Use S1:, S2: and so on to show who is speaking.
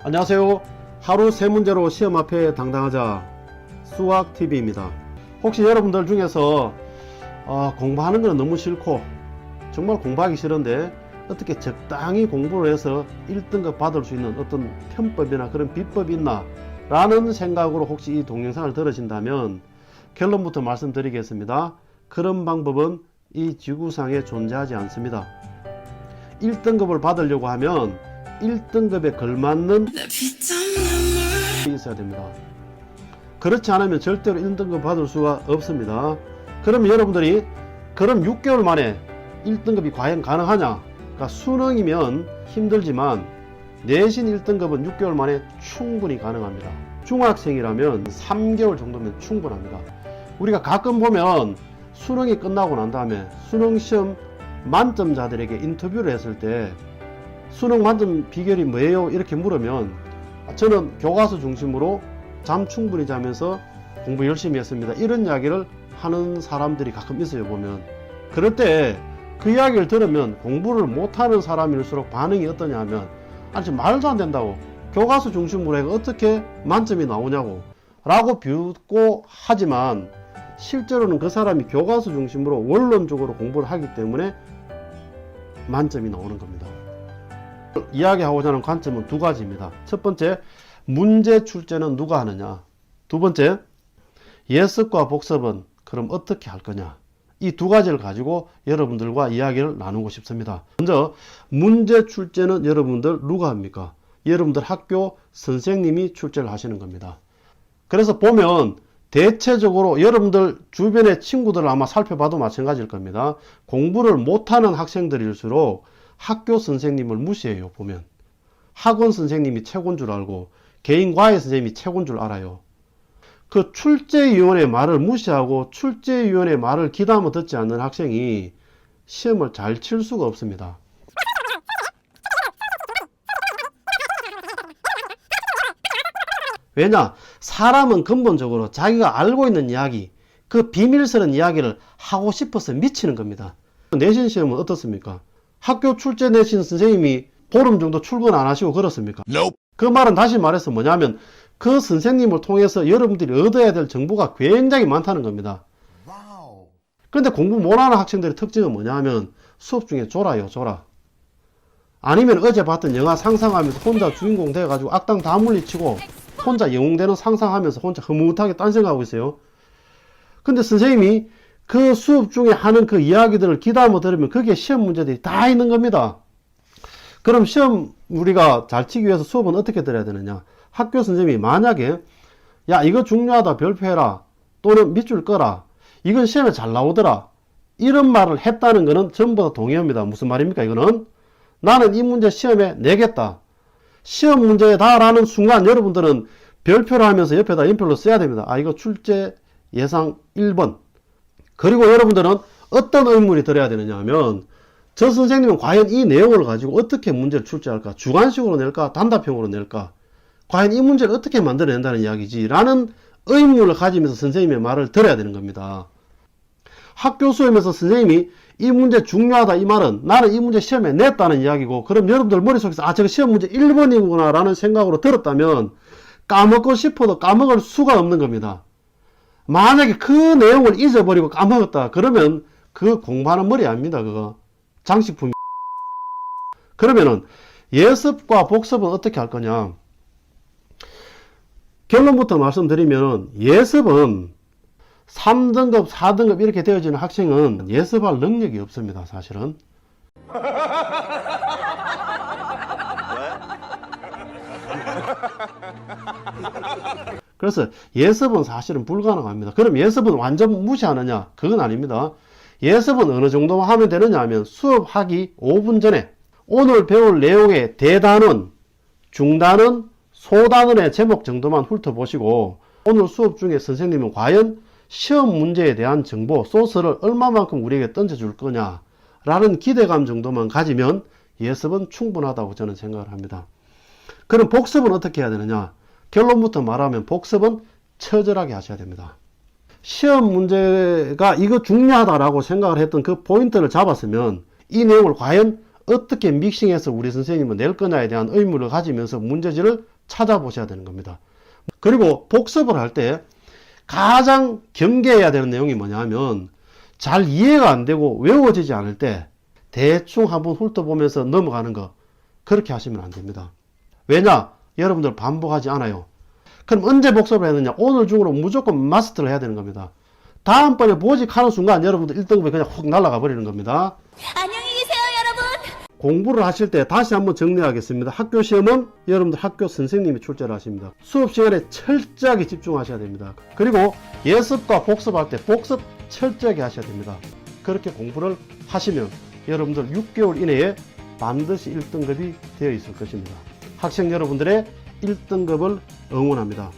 S1: 안녕하세요. 하루 세 문제로 시험 앞에 당당하자 수학TV입니다. 혹시 여러분들 중에서 공부하는 건 너무 싫고 정말 공부하기 싫은데 어떻게 적당히 공부를 해서 1등급 받을 수 있는 어떤 편법이나 그런 비법이 있나 라는 생각으로 혹시 이 동영상을 들으신다면 결론부터 말씀드리겠습니다. 그런 방법은 이 지구상에 존재하지 않습니다. 1등급을 받으려고 하면 1등급에 걸맞는 있어야 됩니다. 그렇지 않으면 절대로 1등급 받을 수가 없습니다. 그러면 여러분들이 그럼 6개월 만에 1등급이 과연 가능하냐? 그러니까 수능이면 힘들지만 내신 1등급은 6개월 만에 충분히 가능합니다. 중학생이라면 3개월 정도면 충분합니다. 우리가 가끔 보면 수능이 끝나고 난 다음에 수능시험 만점자들에게 인터뷰를 했을 때 수능 만점 비결이 뭐예요? 이렇게 물으면 저는 교과서 중심으로 잠 충분히 자면서 공부 열심히 했습니다. 이런 이야기를 하는 사람들이 가끔 있어요. 보면 그럴 때 그 이야기를 들으면 공부를 못하는 사람일수록 반응이 어떠냐 하면 아니 말도 안 된다고 교과서 중심으로 해서 어떻게 만점이 나오냐고 라고 비웃고 하지만 실제로는 그 사람이 교과서 중심으로 원론적으로 공부를 하기 때문에 만점이 나오는 겁니다. 이야기하고자 하는 관점은 두 가지입니다. 첫 번째, 문제 출제는 누가 하느냐. 두 번째, 예습과 복습은 그럼 어떻게 할 거냐. 이 두 가지를 가지고 여러분들과 이야기를 나누고 싶습니다. 먼저 문제 출제는 여러분들 누가 합니까? 여러분들 학교 선생님이 출제를 하시는 겁니다. 그래서 보면 대체적으로 여러분들 주변의 친구들을 아마 살펴봐도 마찬가지일 겁니다. 공부를 못하는 학생들일수록 학교 선생님을 무시해요. 보면 학원 선생님이 최고인 줄 알고 개인 과외 선생님이 최고인 줄 알아요. 그 출제위원의 말을 무시하고 출제위원의 말을 귀담아 듣지 않는 학생이 시험을 잘 칠 수가 없습니다. 왜냐? 사람은 근본적으로 자기가 알고 있는 이야기, 그 비밀스러운 이야기를 하고 싶어서 미치는 겁니다. 내신 시험은 어떻습니까? 학교 출제 내신 선생님이 보름 정도 출근 안 하시고 그렇습니까? Nope. 그 말은 다시 말해서 뭐냐면 그 선생님을 통해서 여러분들이 얻어야 될 정보가 굉장히 많다는 겁니다. Wow. 그런데 공부 못하는 학생들의 특징은 뭐냐면 수업 중에 졸아요. 졸아. 아니면 어제 봤던 영화 상상하면서 혼자 주인공 돼가지고 악당 다 물리치고 혼자 영웅되는 상상하면서 혼자 흐뭇하게 딴 생각하고 있어요. 근데 선생님이 그 수업 중에 하는 그 이야기들을 귀담아 들으면 거기에 시험 문제들이 다 있는 겁니다. 그럼 시험 우리가 잘 치기 위해서 수업은 어떻게 들어야 되느냐? 학교 선생님이 만약에 야 이거 중요하다 별표해라 또는 밑줄 꺼라 이건 시험에 잘 나오더라 이런 말을 했다는 것은 전부 다 동의합니다. 무슨 말입니까? 이거는 나는 이 문제 시험에 내겠다. 시험 문제다 라는 순간 여러분들은 별표를 하면서 옆에다 연필로 써야 됩니다. 아 이거 출제 예상 1번. 그리고 여러분들은 어떤 의문이 들어야 되느냐 하면 저 선생님은 과연 이 내용을 가지고 어떻게 문제를 출제할까? 주관식으로 낼까? 단답형으로 낼까? 과연 이 문제를 어떻게 만들어낸다는 이야기지? 라는 의문을 가지면서 선생님의 말을 들어야 되는 겁니다. 학교 수업에서 선생님이 이 문제 중요하다 이 말은 나는 이 문제 시험에 냈다는 이야기고 그럼 여러분들 머릿속에서 아 저거 시험 문제 1번이구나 라는 생각으로 들었다면 까먹고 싶어도 까먹을 수가 없는 겁니다. 만약에 그 내용을 잊어버리고 까먹었다 그러면 그 공부하는 머리 아닙니다. 그거 장식품. 그러면은 예습과 복습은 어떻게 할 거냐. 결론부터 말씀드리면 예습은 3등급 4등급 이렇게 되어지는 학생은 예습할 능력이 없습니다. 사실은 그래서 예습은 사실은 불가능합니다. 그럼 예습은 완전 무시하느냐? 그건 아닙니다. 예습은 어느 정도 하면 되느냐 하면 수업하기 5분 전에 오늘 배울 내용의 대단원, 중단원, 소단원의 제목 정도만 훑어보시고 오늘 수업 중에 선생님은 과연 시험 문제에 대한 정보, 소스를 얼마만큼 우리에게 던져줄 거냐 라는 기대감 정도만 가지면 예습은 충분하다고 저는 생각을 합니다. 그럼 복습은 어떻게 해야 되느냐? 결론부터 말하면 복습은 처절하게 하셔야 됩니다. 시험 문제가 이거 중요하다라고 생각을 했던 그 포인트를 잡았으면 이 내용을 과연 어떻게 믹싱해서 우리 선생님은 낼 거냐에 대한 의무를 가지면서 문제지를 찾아보셔야 되는 겁니다. 그리고 복습을 할 때 가장 경계해야 되는 내용이 뭐냐 하면 잘 이해가 안 되고 외워지지 않을 때 대충 한번 훑어보면서 넘어가는 거, 그렇게 하시면 안 됩니다. 왜냐? 여러분들 반복하지 않아요. 그럼 언제 복습을 해야 되느냐? 오늘 중으로 무조건 마스터를 해야 되는 겁니다. 다음번에 보직하는 순간 여러분들 1등급이 그냥 훅 날아가 버리는 겁니다.
S2: 안녕히 계세요, 여러분.
S1: 공부를 하실 때 다시 한번 정리하겠습니다. 학교 시험은 여러분들 학교 선생님이 출제를 하십니다. 수업 시간에 철저하게 집중하셔야 됩니다. 그리고 예습과 복습할 때 복습 철저하게 하셔야 됩니다. 그렇게 공부를 하시면 여러분들 6개월 이내에 반드시 1등급이 되어 있을 것입니다. 학생 여러분들의 1등급을 응원합니다.